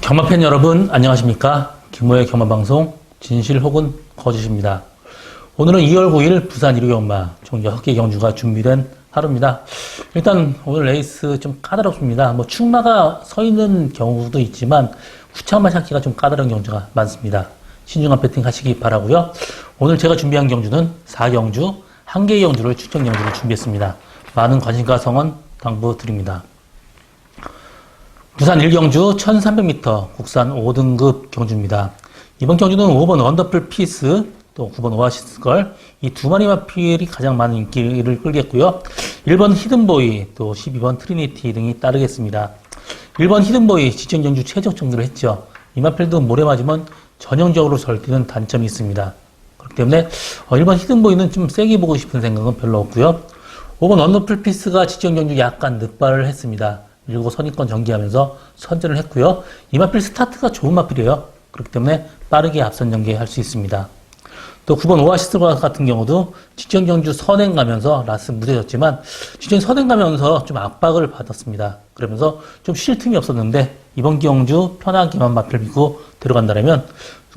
경마팬 여러분 안녕하십니까? 김모의 경마방송 진실 혹은 거짓입니다. 오늘은 2월 9일 부산 1호 경마 총 6개 경주가 준비된 하루입니다. 일단 오늘 레이스 좀 까다롭습니다. 축마가 서 있는 경우도 있지만 후창만 찾기가 좀 까다로운 경주가 많습니다. 신중한 배팅 하시기 바라고요. 오늘 제가 준비한 경주는 4경주, 1개의 경주를 추천 경주를 준비했습니다. 많은 관심과 성원 당부드립니다. 부산 1경주 1300m 국산 5등급 경주입니다. 이번 경주는 5번 원더풀 피스, 또 9번 오아시스걸, 이 두 마리 마필이 가장 많은 인기를 끌겠고요. 1번 히든보이, 또 12번 트리니티 등이 따르겠습니다. 1번 히든보이 지정 경주 최적 정리를 했죠. 이 마필도 모래 맞으면 전형적으로 절뛰는 단점이 있습니다. 그렇기 때문에 1번 히든보이는 좀 세게 보고 싶은 생각은 별로 없고요. 5번 원더풀 피스가 지정 경주 약간 늦발을 했습니다. 밀고 선입권 전개하면서 선전을 했고요. 이 마필 스타트가 좋은 마필이에요. 그렇기 때문에 빠르게 앞선 전개할 수 있습니다. 또 9번 오아시스 같은 경우도 직전 경주 선행 가면서 라스 무뎌졌지만 직전 선행 가면서 좀 압박을 받았습니다. 그러면서 좀 쉴 틈이 없었는데 이번 경주 편하게만 마필 믿고 들어간다면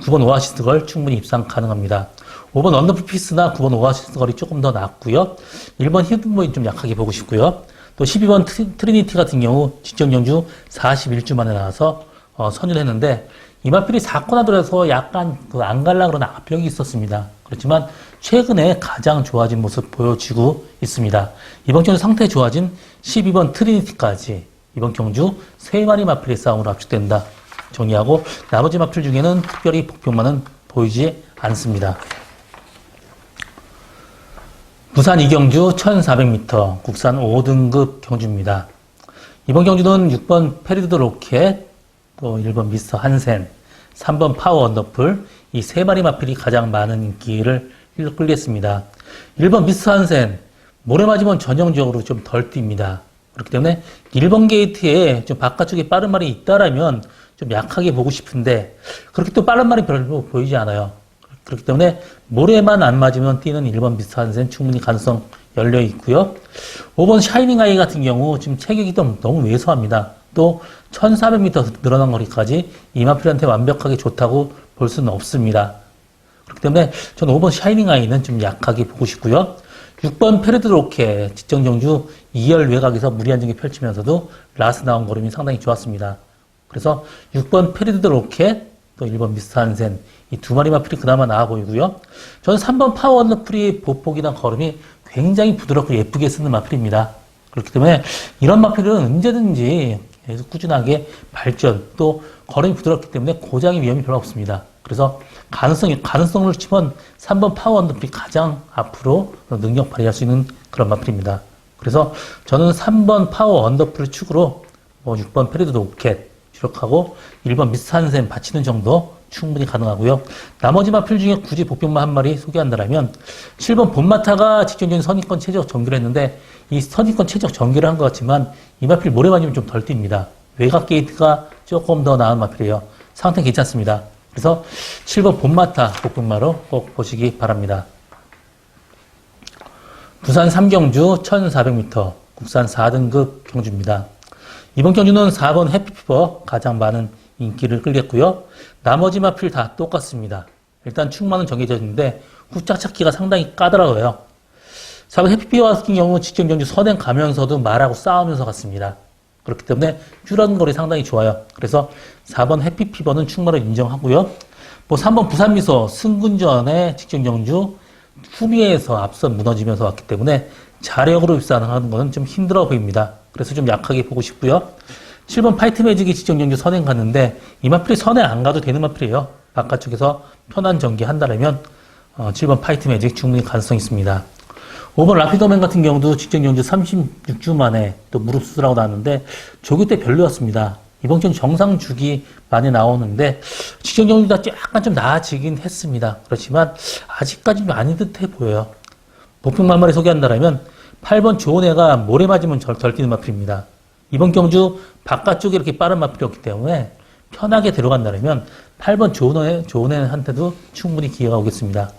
9번 오아시스 걸 충분히 입상 가능합니다. 5번 원더풀 피스나 9번 오아시스 걸이 조금 더 낫고요. 1번 히든보이 좀 약하게 보고 싶고요. 또 12번 트리니티 같은 경우 직전 경주 41주 만에 나와서 선율했는데 이 마필이 4코너들에서 약간 안 갈라 그러는 압력이 있었습니다. 그렇지만 최근에 가장 좋아진 모습 보여지고 있습니다. 이번 경주 상태 좋아진 12번 트리니티까지 이번 경주 3마리 마필의 싸움으로 압축된다 정리하고 나머지 마필 중에는 특별히 복병만은 보이지 않습니다. 부산 2경주 1400m 국산 5등급 경주입니다. 이번 경주는 6번 페리드 로켓, 또 1번 미스터 한센, 3번 파워 원더풀, 이 3마리 마필이 가장 많은 인기를 끌겠습니다. 1번 미스터 한센, 모래 맞으면 전형적으로 좀 덜 뜁니다. 그렇기 때문에 1번 게이트에 좀 바깥쪽에 빠른 말이 있다라면 좀 약하게 보고 싶은데 그렇게 또 빠른 말이 별로 보이지 않아요. 그렇기 때문에 모래만 안 맞으면 뛰는 1번 미스터 한센 충분히 가능성 열려 있고요. 5번 샤이닝 아이 같은 경우 지금 체격이 너무 왜소합니다. 또 1400m 늘어난 거리까지 이 마필한테 완벽하게 좋다고 볼 수는 없습니다. 그렇기 때문에 저는 5번 샤이닝 아이는 좀 약하게 보고 싶고요. 6번 페레드 로켓 직전 경주 2열 외곽에서 무리한 전개 펼치면서도 라스 나온 걸음이 상당히 좋았습니다. 그래서 6번 페레드 로켓, 또 1번 미스터 한센, 이 두 마리 마필이 그나마 나아 보이고요. 저는 3번 파워 원더풀이 보폭이나 걸음이 굉장히 부드럽고 예쁘게 쓰는 마필입니다. 그렇기 때문에 이런 마필은 언제든지 계속 꾸준하게 발전, 또 걸음이 부드럽기 때문에 고장의 위험이 별로 없습니다. 그래서 가능성을 치면 3번 파워 원더풀이 가장 앞으로 능력 발휘할 수 있는 그런 마필입니다. 그래서 저는 3번 파워 원더풀 축으로 6번 페리드 로켓 주력하고 1번 미스터 한센 받치는 정도 충분히 가능하고요. 나머지 마필 중에 굳이 복병만 한 마리 소개한다면 7번 본마타가 직전적인 선입권 최적 전개를 했는데 이 선입권 최적 전개를 한 것 같지만 이 마필 모래 맞으면 좀 덜 뜁니다. 외곽 게이트가 조금 더 나은 마필이에요. 상태 괜찮습니다. 그래서 7번 본마타 복병마로 꼭 보시기 바랍니다. 부산 3경주 1400m 국산 4등급 경주입니다. 이번 경주는 4번 해피피버 가장 많은 인기를 끌겠고요. 나머지 마필 다 똑같습니다. 일단 충만은 정해져 있는데 후짝 찾기가 상당히 까다로워요. 4번 해피피버 같은 경우는 직전 경주 선행 가면서도 말하고 싸우면서 갔습니다. 그렇기 때문에 줄어든 상당히 좋아요. 그래서 4번 해피피버는 충만을 인정하고요. 3번 부산미소 승군전의 직전 경주 후미에서 앞선 무너지면서 왔기 때문에 자력으로 입상하는 것은 좀 힘들어 보입니다. 그래서 좀 약하게 보고 싶고요. 7번 파이트 매직이 직전 경주 선행 갔는데 이 마필이 선행 안 가도 되는 마필이에요. 바깥쪽에서 편한 전개 한다면 7번 파이트 매직 충분히 가능성이 있습니다. 5번 라피더맨 같은 경우도 직전 경주 36주 만에 또 무릎 수술하고 나왔는데 조교 때 별로였습니다. 이번 경주 정상 주기 많이 나오는데 직전 경주보다 약간 좀 나아지긴 했습니다. 그렇지만 아직까지 좀 아닌 듯해 보여요. 복병만 한 마리 소개한다면 8번 좋은애가 모래 맞으면 덜 뛰는 마필입니다. 이번 경주 바깥쪽에 이렇게 빠른 마필이었기 때문에 편하게 들어간다면 8번 좋은 애한테도 충분히 기회가 오겠습니다.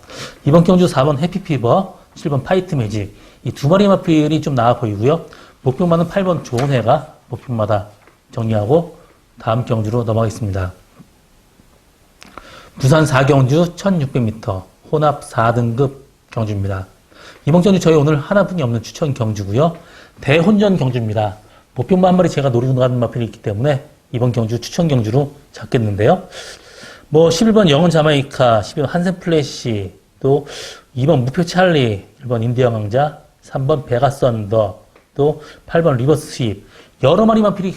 이번 경주 4번 해피피버, 7번 파이트 매직 이 두 마리 마필이 좀 나아 보이고요. 목표만은 8번 좋은 애가 목표마다 정리하고 다음 경주로 넘어가겠습니다. 부산 4경주 1600m 혼합 4등급 경주입니다. 이번 경주 저희 오늘 하나뿐이 없는 추천 경주고요. 대혼전 경주입니다. 보평마 한 마리 제가 노리고 가는 마필이 있기 때문에 이번 경주 추천 경주로 잡겠는데요. 11번 영원 자마이카, 12번 한센 플래시, 또 2번 무표 찰리, 1번 인디언 왕자, 3번 베가스 언더, 또 8번 리버스 스윕. 여러 마리 마필이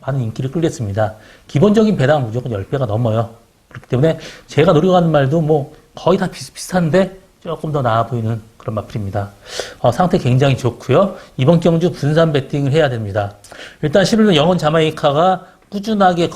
많은 인기를 끌겠습니다. 기본적인 배당 무조건 10배가 넘어요. 그렇기 때문에 제가 노리고 가는 말도 거의 다 비슷비슷한데 조금 더 나아 보이는 그런 마필입니다. 상태 굉장히 좋고요. 이번 경주 분산 배팅을 해야 됩니다. 일단 11번 영원 자마이카가 꾸준하게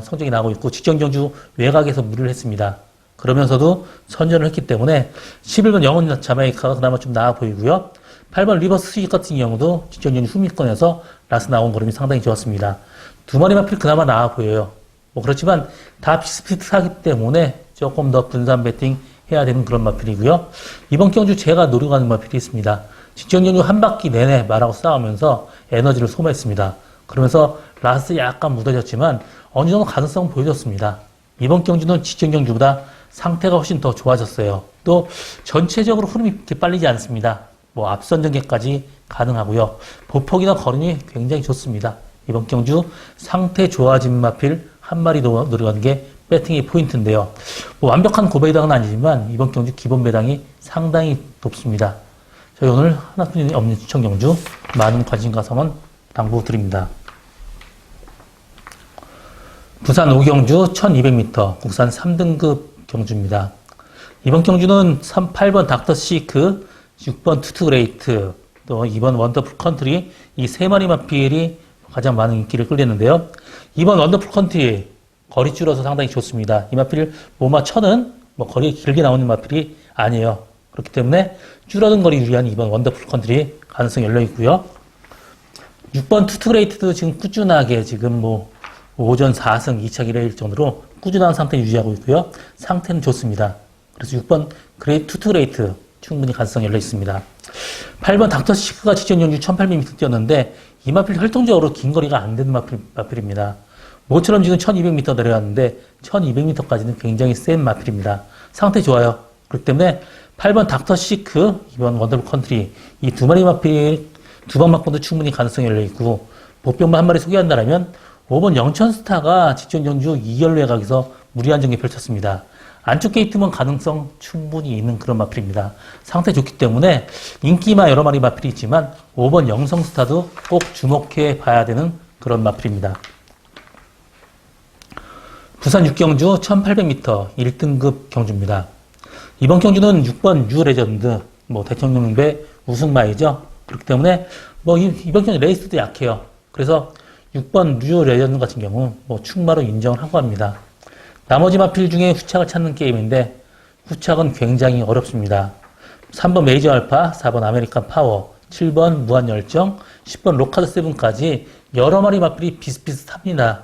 성적이 나오고 있고 직전 경주 외곽에서 무리를 했습니다. 그러면서도 선전을 했기 때문에 11번 영원 자마이카가 그나마 좀 나아 보이고요. 8번 리버스 스윕 같은 경우도 직전 경주 후미권에서 라스 나온 걸음이 상당히 좋았습니다. 두 마리 마필 그나마 나아 보여요. 그렇지만 다 비슷비슷하기 때문에 조금 더 분산 배팅 해야 되는 그런 마필이고요. 이번 경주 제가 노리고 가는 마필이 있습니다. 직전 경주 한 바퀴 내내 말하고 싸우면서 에너지를 소모했습니다. 그러면서 라스 약간 묻어졌지만 어느 정도 가능성은 보여줬습니다. 이번 경주는 직전 경주보다 상태가 훨씬 더 좋아졌어요. 또 전체적으로 흐름이 이렇게 빨리지 않습니다. 앞선 전개까지 가능하고요. 보폭이나 거름이 굉장히 좋습니다. 이번 경주 상태 좋아진 마필 한 마리 노려가는 게 배팅의 포인트인데요. 완벽한 고배당은 아니지만 이번 경주 기본 배당이 상당히 높습니다. 저희 오늘 하나뿐이 없는 추천 경주 많은 관심과 성원 당부드립니다. 부산 5경주 1200m 국산 3등급 경주입니다. 이번 경주는 8번 닥터 시크, 6번 투투 그레이트, 또 2번 원더풀 컨트리 이 세 마리 마필이 가장 많은 인기를 끌렸는데요. 2번 원더풀 컨트리 거리 줄어서 상당히 좋습니다. 이 마필 모마 1000은 거리가 길게 나오는 마필이 아니에요. 그렇기 때문에 줄어든 거리 유리한 2번 원더풀 컨트리 가능성이 열려 있고요. 6번 투투 그레이트도 지금 꾸준하게 지금 오전 4승 2차 1회 정도로 꾸준한 상태 유지하고 있고요. 상태는 좋습니다. 그래서 6번 투투 그레이트 충분히 가능성이 열려 있습니다. 8번 닥터 시크가 직전 경주 1800m 뛰었는데 이 마필 혈통적으로 긴 거리가 안 되는 마필입니다. 모처럼 지금 1200m 내려왔는데 1200m까지는 굉장히 센 마필입니다. 상태 좋아요. 그렇기 때문에 8번 닥터 시크, 2번 원더풀 컨트리 이 두 마리 마필 두 번 맞고도 충분히 가능성이 열려 있고 보병만 한 마리 소개한다면 5번 영천스타가 직전 경주 2결 외곽에서 무리한 전개 펼쳤습니다. 안쪽 게이트면 가능성 충분히 있는 그런 마필입니다. 상태 좋기 때문에 인기만 여러 마리 마필이 있지만 5번 영성스타도 꼭 주목해 봐야 되는 그런 마필입니다. 부산 6경주 1800m 1등급 경주입니다. 이번 경주는 6번 유 레전드, 대통령배 우승마이죠. 그렇기 때문에 이번 경주 레이스도 약해요. 그래서 6번 유 레전드 같은 경우 충마로 인정을 하고 합니다. 나머지 마필 중에 후착을 찾는 게임인데 후착은 굉장히 어렵습니다. 3번 메이저 알파, 4번 아메리칸 파워, 7번 무한열정, 10번 로카드 세븐까지 여러 마리 마필이 비슷비슷합니다.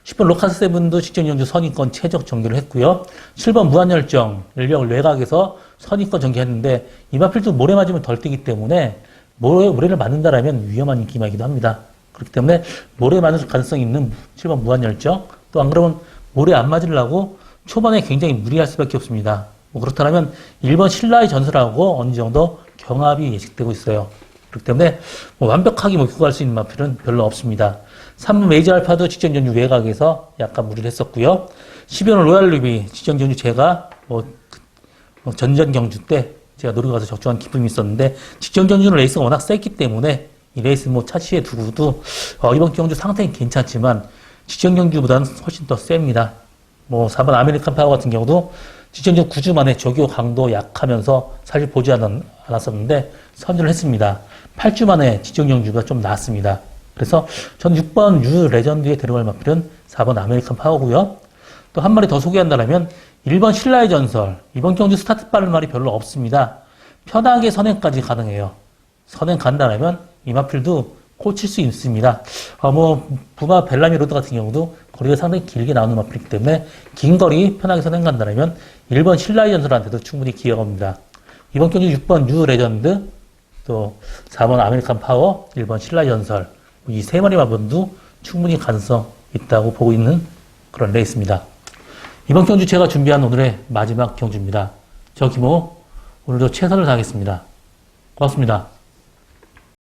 10번 로카드 세븐도 직전 경주 선입권 최적 전개를 했고요. 7번 무한열정, 인력 외곽에서 선입권 전개했는데 이 마필도 모래 맞으면 덜 뛰기 때문에 모래를 맞는다라면 위험한 인기마이기도 합니다. 그렇기 때문에 모래 맞을 가능성이 있는 7번 무한열정, 또 안 그러면 모래 안 맞으려고 초반에 굉장히 무리할 수밖에 없습니다. 그렇다면 1번 신라의 전설하고 어느 정도 경합이 예측되고 있어요. 그렇기 때문에 완벽하게 몰고 갈 수 있는 마필은 별로 없습니다. 3번 메이저 알파도 직전 전주 외곽에서 약간 무리를 했었고요. 12번 로얄 루비 직전 전주 제가 전전 경주 때 제가 노리고 가서 적중한 기쁨이 있었는데 직전 경주는 레이스가 워낙 셌기 때문에 이 레이스 차치에 두고도 이번 경주 상태는 괜찮지만 직전 경주보다는 훨씬 더 셉니다. 4번 아메리칸 파워 같은 경우도 직전 경주 9주 만에 저교 강도 약하면서 사실 보지 않았었는데 선전을 했습니다. 8주 만에 직전 경주가 좀 나았습니다. 그래서 전 6번 유 레전드에 데려갈 마필은 4번 아메리칸 파워고요. 또 한 마리 더 소개한다면 1번 신라의 전설. 이번 경주 스타트 빠른 말이 별로 없습니다. 편하게 선행까지 가능해요. 선행 간다면 이 마필도 꽂힐 수 있습니다. 부마 벨라미 로드 같은 경우도 거리가 상당히 길게 나오는 마필이기 때문에 긴 거리 편하게 선행 간다면 1번 신라의 전설한테도 충분히 기회가 옵니다. 이번 경주 6번 유 레전드, 또 4번 아메리칸 파워, 1번 신라의 전설 이 세 마리 마분도 충분히 가능성 있다고 보고 있는 그런 레이스입니다. 이번 경주 제가 준비한 오늘의 마지막 경주입니다. 저 김호 오늘도 최선을 다하겠습니다. 고맙습니다.